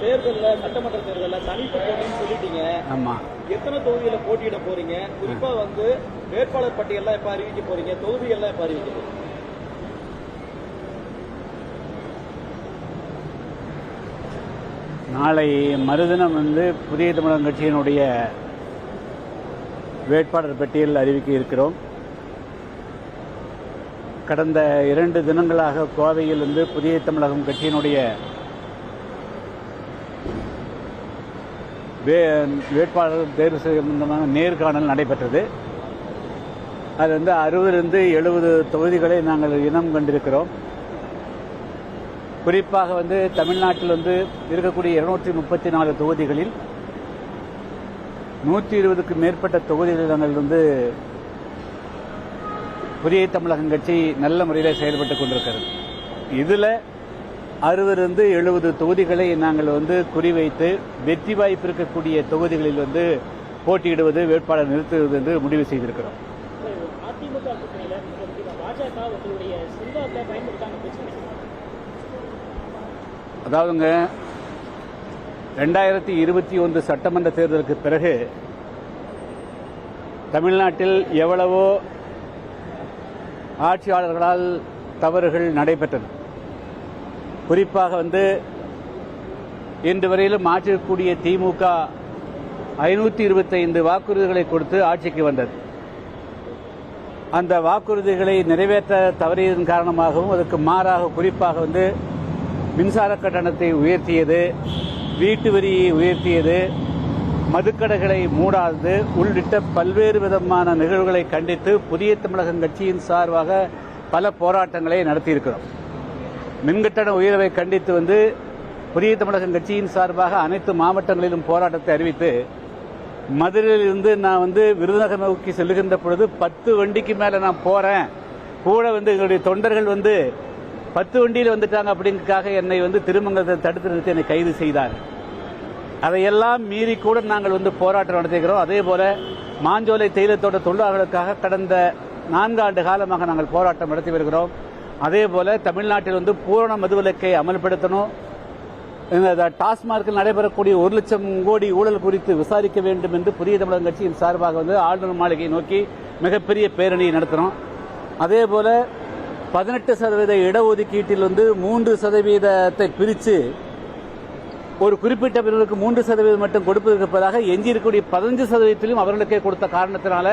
தேர்தலில் சட்டமன்ற தேர்தலில் தனித்து போட்டின்னு சொல்லிட்டீங்க. ஆமா. எத்தனை தொகுதியில் போட்டியிட போறீங்க? குறிப்பா வந்து வேட்பாளர் பட்டியல்லாம் எப்ப அறிவிக்க போறீங்க? தொகுதியெல்லாம் எப்ப அறிவிக்க போறீங்க? நாளை மறுதினம் வந்து புதிய தமிழகம் கட்சியினுடைய வேட்பாளர் பட்டியல் அறிவிக்க இருக்கிறோம். கடந்த 2 தினங்களாக கோவையில் வந்து புதிய தமிழகம் கட்சியினுடைய வேட்பாளர் தேர்வு சம்பந்தமான நேர்காணல் நடைபெற்றது. அது வந்து 60 70 தொகுதிகளை நாங்கள் இனம் கண்டிருக்கிறோம். குறிப்பாக வந்து தமிழ்நாட்டில் வந்து இருக்கக்கூடிய 234 தொகுதிகளில் 120க்கு மேற்பட்ட தொகுதிகளில் நாங்கள் வந்து புதிய தமிழகம் கட்சி நல்ல முறையில் செயல்பட்டுக் கொண்டிருக்கிறது. இதில் 60 70 தொகுதிகளை நாங்கள் வந்து குறிவைத்து வெற்றி வாய்ப்பு இருக்கக்கூடிய தொகுதிகளில் வந்து போட்டியிடுவது, வேட்பாளர் நிறுத்துவது என்று முடிவு செய்திருக்கிறோம். அதாவதுங்க 2021 சட்டமன்ற தேர்தலுக்கு பிறகு தமிழ்நாட்டில் எவ்வளவோ ஆட்சியாளர்களால் தவறுகள் நடைபெற்றன. குறிப்பாக வந்து இன்று வரையிலும் ஆட்சியக்கூடிய திமுக 525 வாக்குறுதிகளை கொடுத்து ஆட்சிக்கு வந்தது. அந்த வாக்குறுதிகளை நிறைவேற்ற தவறியதன் காரணமாகவும் அதற்கு மாறாக குறிப்பாக வந்து மின்சார கட்டணத்தை உயர்த்தியது, வீட்டு வரியை உயர்த்தியது, மதுக்கடைகளை மூடாதது உள்ளிட்ட பல்வேறு விதமான நிகழ்வுகளை கண்டித்து புதிய தமிழகம் கட்சியின் சார்பாக பல போராட்டங்களை நடத்தியிருக்கிறோம். மின்கட்டண உயர்வை கண்டித்து வந்து புதிய தமிழகம் கட்சியின் சார்பாக அனைத்து மாவட்டங்களிலும் போராட்டத்தை அறிவித்து மதுரையிலிருந்து நான் வந்து விருதுநகர் நோக்கி செல்லுகின்ற பொழுது 10 வண்டிக்கு மேல நான் போறேன், கூட வந்து எங்களுடைய தொண்டர்கள் வந்து 10 வண்டியில் வந்துட்டாங்க அப்படிங்கிறதுக்காக என்னை வந்து திருமங்கலத்தை தடுத்து நிறுத்தி என்னை கைது செய்தார்கள். அதையெல்லாம் மீறி கூட நாங்கள் வந்து போராட்டம் நடத்திக்கிறோம். அதே போல மாஞ்சோலை தேயிலத்தோட்ட தொழிலாளர்களுக்காக கடந்த 4 ஆண்டு காலமாக நாங்கள் போராட்டம் நடத்தி வருகிறோம். அதே போல தமிழ்நாட்டில் வந்து பூரண மதுவிலக்கை அமல்படுத்தணும், இந்த டாஸ்மார்க்கில் நடைபெறக்கூடிய 1 லட்சம் கோடி ஊழல் குறித்து விசாரிக்க வேண்டும் என்று புதிய தமிழகம் கட்சியின் சார்பாக வந்து ஆளுநர் மாளிகை நோக்கி மிகப்பெரிய பேரணியை நடத்தினோம். அதே போல 18% இடஒதுக்கீட்டில் வந்து 3% பிரித்து ஒரு குறிப்பிட்ட பிரிவுக்கு 3% மட்டும் கொடுப்பதற்கு பதிலாக எஞ்சியிருக்கக்கூடிய 15%த்திலும் அவர்களுக்கே கொடுத்த காரணத்தினால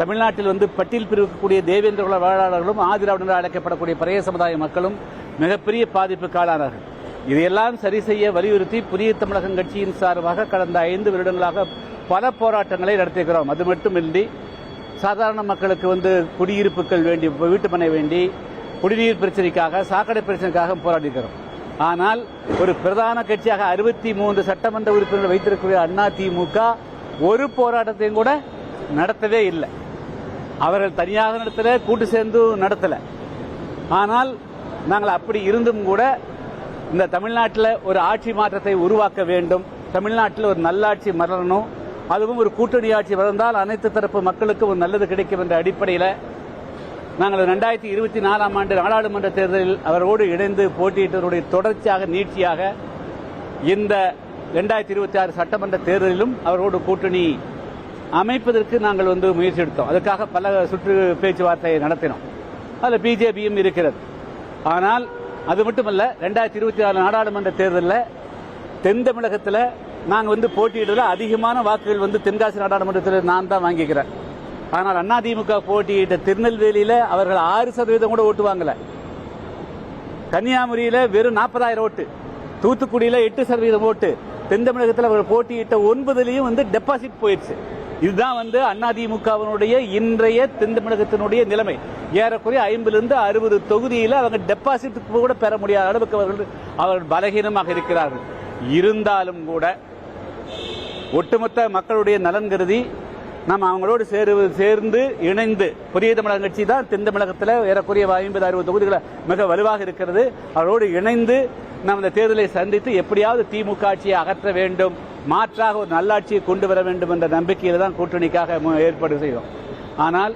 தமிழ்நாட்டில் வந்து பட்டியல் பிரிவுக்கூடிய தேவேந்திர குல வேளாளர்களும் ஆதிராவிடர்கள் அழைக்கப்படக்கூடிய பழைய சமுதாய மக்களும் மிகப்பெரிய பாதிப்புக்கு ஆளானார்கள். இதையெல்லாம் சரி செய்ய வலியுறுத்தி புதிய தமிழகம் கட்சியின் சார்பாக கடந்த 5 வருடங்களாக பல போராட்டங்களை நடத்தியிருக்கிறோம். அது மட்டுமின்றி சாதாரண மக்களுக்கு வந்து குடியிருப்புகள் வேண்டி, வீட்டுமனை வேண்டி, குடிநீர் பிரச்சனைக்காக, சாக்கடை பிரச்சனைக்காக போராடிக்கிறோம். ஆனால் ஒரு பிரதான கட்சியாக 63 சட்டமன்ற உறுப்பினர்கள் வைத்திருக்கிற அதிமுக ஒரு போராட்டத்தையும் கூட நடத்தவே இல்லை. அவர்கள் தனியாக நடத்தல, கூட்டு சேர்ந்து நடத்தல. ஆனால் நாங்கள் அப்படி இருந்தும் கூட இந்த தமிழ்நாட்டில் ஒரு ஆட்சி மாற்றத்தை உருவாக்க வேண்டும், தமிழ்நாட்டில் ஒரு நல்லாட்சி மலரணும், அதுவும் ஒரு கூட்டணி ஆட்சி வளர்ந்தால் அனைத்து தரப்பு மக்களுக்கு ஒரு நல்லது கிடைக்கும் என்ற அடிப்படையில் நாங்கள் 2024ஆம் ஆண்டு நாடாளுமன்ற தேர்தலில் அவரோடு இணைந்து போட்டியிட்டவருடைய தொடர்ச்சியாக நீட்சியாக இந்த 2026 சட்டமன்ற தேர்தலிலும் அவரோடு கூட்டணி அமைப்பதற்கு நாங்கள் வந்து முயற்சி எடுத்தோம். அதுக்காக பல சுற்று பேச்சுவார்த்தை நடத்தினோம். அதில் பிஜேபியும் இருக்கிறது. ஆனால் அது மட்டுமல்ல, 2024 நாடாளுமன்ற தேர்தலில் தென் தமிழகத்தில் நாங்கள் வந்து போட்டியிடுவதில் அதிகமான வாக்குகள் வந்து தென்காசி நாடாளுமன்றத்தில் நான் தான் வாங்கிக்கிறேன். ஆனால் அதிமுக போட்டியிட்ட திருநெல்வேலியில் அவர்கள் 6% கூட ஓட்டு வாங்கல, கன்னியாகுமரியில் வெறும் 40,000 ஓட்டு, தூத்துக்குடியில் 8% ஓட்டு, தென் தமிழகத்தில் அவர்கள் போட்டியிட்ட 9 வந்து டெபாசிட் போயிடுச்சு. இதுதான் வந்து அதிமுகவினுடைய இன்றைய தென் தமிழகத்தினுடைய நிலைமை. ஏறக்குறைய 50 60 தொகுதியில் அவங்க டெபாசிட் கூட பெற முடியாத அளவுக்கு அவர்கள் பலகீனமாக இருக்கிறார்கள். இருந்தாலும் கூட ஒட்டுமொத்த மக்களுடைய நலன் கருதி நாம் அவங்களோடு சேர்ந்து இணைந்து புதிய தமிழகம் கட்சி தான் தென் தமிழகத்தில் ஏறக்குறைய 50 60 தொகுதிகளை மிக வலுவாக இருக்கிறது. அவரோடு இணைந்து நாம் இந்த தேர்தலை சந்தித்து எப்படியாவது திமுக ஆட்சியை அகற்ற வேண்டும், மாற்றாக ஒரு நல்லாட்சியை கொண்டு வர வேண்டும் என்ற நம்பிக்கையில் தான் கூட்டணிக்காக ஏற்பாடு செய்தோம். ஆனால்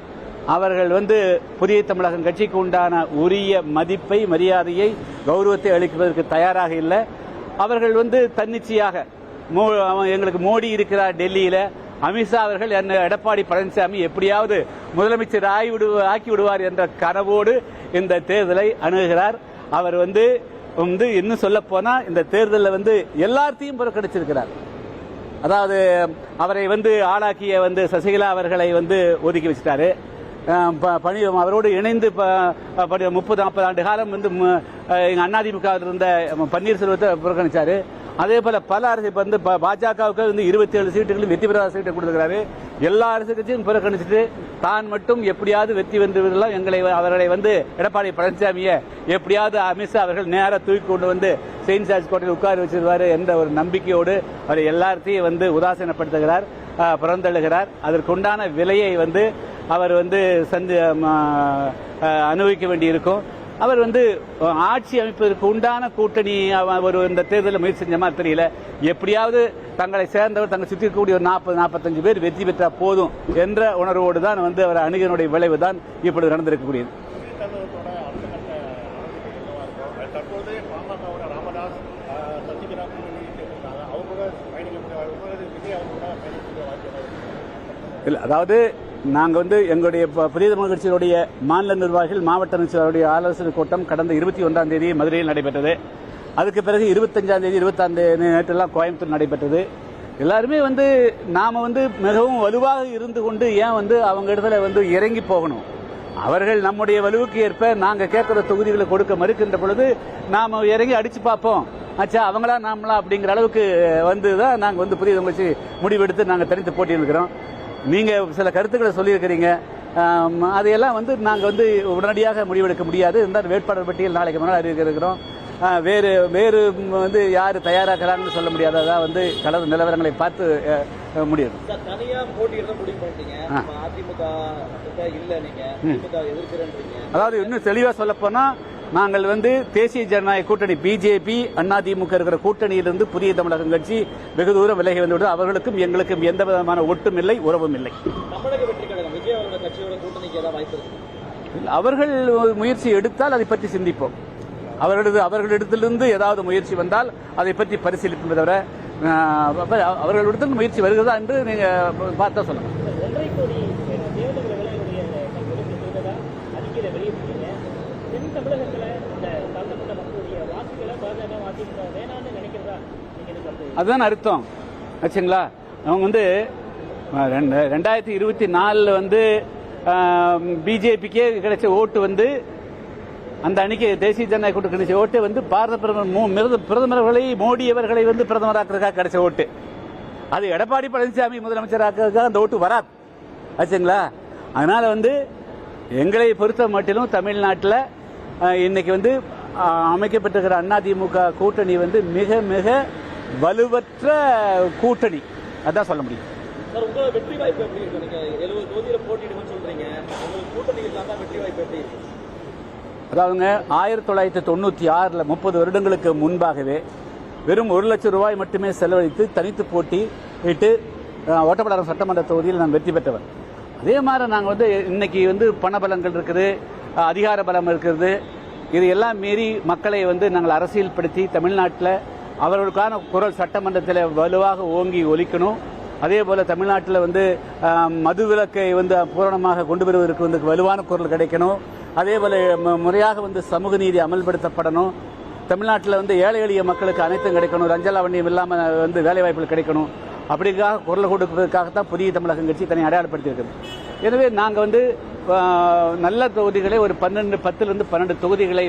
அவர்கள் வந்து புதிய தமிழகம் கட்சிக்கு உண்டான உரிய மதிப்பை, மரியாதையை, கௌரவத்தை அளிப்பதற்கு தயாராக இல்லை. அவர்கள் வந்து தன்னிச்சையாக எங்களுக்கு மோடி இருக்கிறார் டெல்லியில, அமித்ஷா அவர்கள் எடப்பாடி பழனிசாமி எப்படியாவது முதலமைச்சர் ஆக்கி விடுவார் என்ற கனவோடு இந்த தேர்தலை அணுகுகிறார். அவர் வந்து இன்னும் சொல்ல போனா இந்த தேர்தலில் வந்து எல்லாத்தையும் புறக்கணிச்சிருக்கிறார். அதாவது அவரை வந்து ஆளாக்கிய சசிகலா அவர்களை ஒதுக்கி வச்சிட்டாரு. அவரோடு இணைந்து 30-40 ஆண்டு காலம் அதிமுக இருந்த பன்னீர்செல்வத்தை புறக்கணிச்சாரு. அதே போல பல அரசு பாஜகவுக்கு 27 சீட்டுகளும் வெற்றி பெறாத சீட்டை கொடுத்திருக்கிறாரு. எல்லா அரசு கட்சியும் புறக்கணிச்சுட்டு தான் மட்டும் எப்படியாவது வெற்றி வென்று விடலாம், அவர்களை எடப்பாடி பழனிசாமியை எப்படியாவது அமித்ஷா அவர்கள் நேராக தூக்கி கொண்டு செயின்ட் ஜார்ஜ் கோட்டையில் உட்கார வச்சிருவாரு என்ற ஒரு நம்பிக்கையோடு அவர் எல்லாத்தையும் உதாசீனப்படுத்துகிறார், புறந்தள்ளுகிறார். அதற்குண்டான விலையை அவர் அனுபவிக்க வேண்டியிருக்கும். அவர் ஆட்சி அமைப்பதற்கு உண்டான கூட்டணி ஒரு இந்த தேர்தலில் முயற்சி செஞ்ச மாதிரி தெரியல. எப்படியாவது தங்களை சேர்ந்தவர் தங்களை சுற்றி இருக்கக்கூடிய ஒரு 40-45 பேர் வெற்றி பெற்றா போதும் என்ற உணர்வோடு தான் அவர் அணுகினுடைய விளைவு தான் இப்பொழுது நடந்திருக்கக்கூடியது. இல்லை, அதாவது நாங்கள் எங்களுடைய புதிய தமிழ் கட்சியினுடைய மாநில நிர்வாகிகள் மாவட்ட நிர்வாகிகளுடைய ஆலோசனை கூட்டம் கடந்த 21ஆம் தேதி மதுரையில் நடைபெற்றது. அதுக்கு பிறகு 25ஆம் தேதி 26ஆம் தேதி நேற்றெல்லாம் கோயம்புத்தூர் நடைபெற்றது. எல்லாருமே நாம மிகவும் வலுவாக இருந்து கொண்டு ஏன் அவங்க இடத்துல இறங்கி போகணும்? அவர்கள் நம்முடைய வலுவுக்கு ஏற்ப நாங்கள் கேட்கிற தொகுதிகளை கொடுக்க மறுக்கின்ற பொழுது நாம இறங்கி அடிச்சு பார்ப்போம், ஆச்சா அவங்களா நாமளா அப்படிங்கிற அளவுக்கு தான் நாங்கள் புதிய தமிழ் கட்சி முடிவெடுத்து நாங்கள் தனித்து போட்டியிருக்கிறோம். நீங்க சில கருத்துக்களை சொல்லியிருக்கிறீங்க, அதையெல்லாம் நாங்கள் உடனடியாக முடிவெடுக்க முடியாது. இருந்தால் வேட்பாளர் பட்டியல் நாளைக்கு முன்னால் அறிவிக்கிறோம். வேறு வேறு யாரு தயாராகிறாங்கன்னு சொல்ல முடியாது. அதான் கலந்து நிலவரங்களை பார்த்து முடியும். அதாவது இன்னும் தெளிவா சொல்ல போனா நாங்கள் தேசிய ஜனநாயக கூட்டணி பிஜேபி அதிமுக இருக்கிற கூட்டணியிலிருந்து புதிய தமிழகம் கட்சி வெகு தூரம் விலகி வந்துவிடும். அவர்களுக்கும் எங்களுக்கும் எந்த விதமான ஒட்டும் இல்லை, உறவும் இல்லை. அவர்கள் முயற்சி எடுத்தால் அதை பற்றி சிந்திப்போம். அவர்களிடத்திலிருந்து ஏதாவது முயற்சி வந்தால் அதை பற்றி பரிசீலிப்பதை தவிர அவர்களிடத்தில் முயற்சி வருகிறதா என்று நீங்க பார்த்தா சொல்லலாம். அதுதான் அர்த்தம் ஆச்சுங்களா? அவங்க 2024 பிஜேபிக்கே கிடைச்ச ஓட்டு அந்த அணிக்கு தேசிய ஜனநாயக கூட்டணி கிடைச்ச ஓட்டு பாரத பிரதமர்களை மோடி அவர்களை பிரதமராக்கிறதுக்காக கிடைச்ச ஓட்டு. அது எடப்பாடி பழனிசாமி முதலமைச்சராக்கிறதுக்காக அந்த ஓட்டு வராது ஆச்சுங்களா? அதனால எங்களை பொறுத்த மட்டிலும் தமிழ்நாட்டில் இன்னைக்கு அமைக்கப்பட்டிருக்கிற அதிமுக கூட்டணி மிக மிக வலுவற்ற கூட்டணி, அதான் சொல்ல முடியும். வெற்றி வாய்ப்பு எப்படி இருக்கு? நீங்க 70 தொகுதியில போட்டிடுன்னு சொல்றீங்க, உங்களுக்கு கூட்டணி இல்லாம வெற்றி வாய்ப்பு எப்படி இருக்கு? அதாவதுங்க 1996 30 வருடங்களுக்கு முன்பாகவே வெறும் 1 லட்சம் ரூபாய் மட்டுமே செலவழித்து தனித்து போட்டியிட்டு ஓட்டப்படாரம் சட்டமன்ற தொகுதியில் நான் வெற்றி பெற்றவர். அதே மாதிரி நாங்கள் இன்னைக்கு பணபலங்கள் இருக்குது, அதிகார பலம் இருக்கிறது. இது எல்லாம் மீறி மக்களை நாங்கள் அரசியல் படுத்தி தமிழ்நாட்டில் அவர்களுக்கான குரல் சட்டமன்றத்தில் வலுவாக ஓங்கி ஒலிக்கணும். அதே போல தமிழ்நாட்டில் மதுவிலக்கை பூரணமாக கொண்டு வருவதற்கு வலுவான குரல் கிடைக்கணும். அதே போல முறையாக சமூக நீதி அமல்படுத்தப்படணும். தமிழ்நாட்டில் ஏழை எளிய மக்களுக்கு அனைத்தும் கிடைக்கணும், லஞ்சலாவண்யம் இல்லாமல் வேலைவாய்ப்புகள் கிடைக்கணும். அப்படிக்காக குரல் கொடுப்பதற்காகத்தான் புதிய தமிழகம் கட்சி தன்னை அடையாளப்படுத்தியிருக்கிறது. எனவே நாங்கள் நல்ல தொகுதிகளை ஒரு 10 12 தொகுதிகளை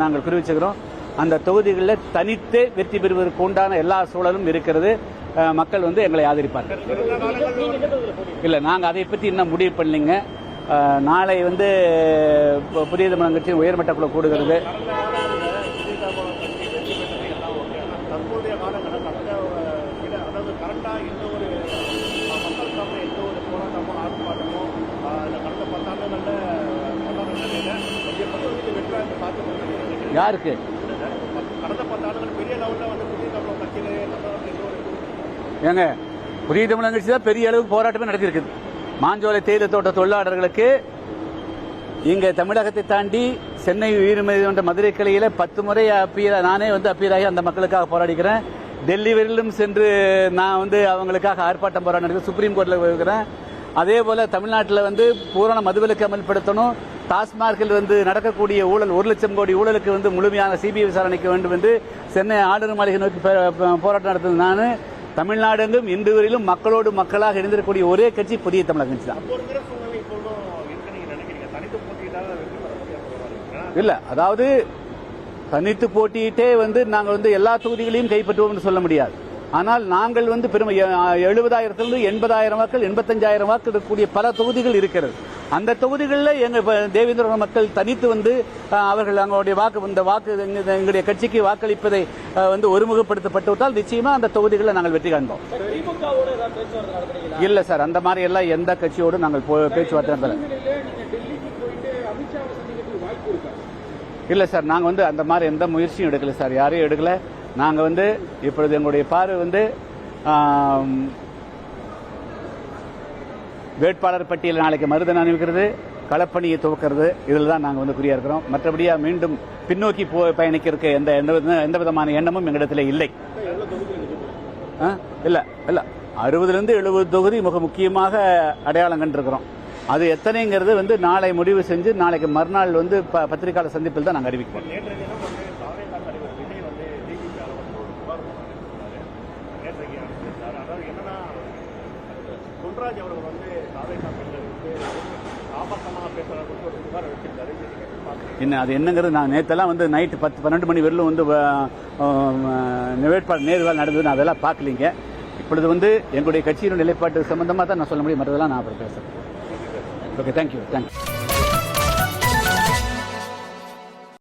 நாங்கள் குறிவிச்சுக்கிறோம். அந்த தொகுதிகளில் தனித்தே வெற்றி பெறுவதற்கு உண்டான எல்லா சூழலும் இருக்கிறது. மக்கள் எங்களை ஆதரிப்பார்கள். இல்லை, நாங்கள் அதை பற்றி இன்னும் முடிவு பண்ணலைங்க. நாளை புதிய தமிழகம் கட்சியின் உயர்மட்ட குழு கூடுகிறது. யாருக்கு? ஏங்க, புதிய தமிழகம் கட்சி தான் பெரிய அளவுக்கு போராட்டமே நடத்தியிருக்குது. மாஞ்சோலை தேயிலை தோட்ட தொழிலாளர்களுக்கு இங்க தமிழகத்தை தாண்டி சென்னை உயர்நீதிமன்ற மதுரை கிளையில 10 முறை நானே வந்து அப்பீராகி அந்த மக்களுக்காக போராடிக்கிறேன். டெல்லி வரையிலும் சென்று நான் வந்து அவங்களுக்காக ஆர்ப்பாட்டம் போராடினேன். சுப்ரீம் கோர்ட்டில் இருக்கிறேன். அதே போல தமிழ்நாட்டில் வந்து பூரண மதுவிலக்கு அமல்படுத்தணும். டாஸ்மார்க்கில் வந்து நடக்கக்கூடிய ஊழல் 1 லட்சம் கோடி ஊழலுக்கு வந்து முழுமையான சிபிஐ விசாரணைக்கு வேண்டும் என்று சென்னை ஆளுநர் மாளிகை நோக்கி போராட்டம் நடத்துவது நான். தமிழ்நாடு எங்கும் இன்று வரையிலும் மக்களோடு மக்களாக இணைந்திருக்கக்கூடிய ஒரே கட்சி புதிய தமிழக கட்சி தான். இல்ல, அதாவது தனித்து போட்டியிட்டே வந்து நாங்கள் வந்து எல்லா தொகுதிகளையும் கைப்பற்றுவோம் என்று சொல்ல முடியாது. ஆனால் நாங்கள் வந்து பெரும் 70,000 80,000 வாக்கள் 85,000 வாக்கு இருக்கக்கூடிய பல தொகுதிகள் இருக்கிறது. அந்த தொகுதிகளில் எங்க தேவேந்திர மக்கள் தனித்து வந்து அவர்கள் அவங்களுடைய எங்களுடைய கட்சிக்கு வாக்களிப்பதை வந்து ஒருமுகப்படுத்தப்பட்டு விட்டால் நிச்சயமா அந்த தொகுதிகளில் நாங்கள் வெற்றி காண்போம். இல்ல சார், அந்த மாதிரி எல்லாம் எந்த கட்சியோடு நாங்கள் பேச்சுவார்த்தை இல்ல சார். நாங்க வந்து அந்த மாதிரி எந்த முயற்சியும் எடுக்கல சார், யாரையும் எடுக்கல. நாங்க வந்து இப்பொழுது எங்களுடைய பார்வை வந்து வேட்பாளர் பட்டியல் நாளைக்கு மறுதினம் அனுப்பிக்கிறது, களப்பணியை துவக்கிறது, இதில் தான் நாங்கள் வந்து குறியா இருக்கிறோம். மற்றபடியா மீண்டும் பின்னோக்கி பயணிக்கிறதுக்கு எந்த விதமான எண்ணமும் எங்களிடத்தில் இல்லை. இல்ல இல்ல 60 to 70 தொகுதி மிக முக்கியமாக அடையாளம் கண்டிருக்கிறோம். அது எத்தனைங்கிறது வந்து நாளை முடிவு செஞ்சு நாளைக்கு மறுநாள் வந்து பத்திரிகையாளர் சந்திப்பில் தான் நாங்கள் அறிவிப்போம். என்ன அது என்னங்கிறது நான் நேற்றெல்லாம் வந்து நைட்டு 10-12 மணி வரலும் வந்து வேட்பாளர் நேர்காணல் நடந்தது, நான் அதெல்லாம் பார்க்கலீங்க. இப்பொழுது வந்து எங்களுடைய கட்சியின் நிலைப்பாட்டு சம்பந்தமாக தான் நான் சொல்ல முடியும். மற்றதெல்லாம் நான் அப்புறம் பேசுறேன். Okay, thank you.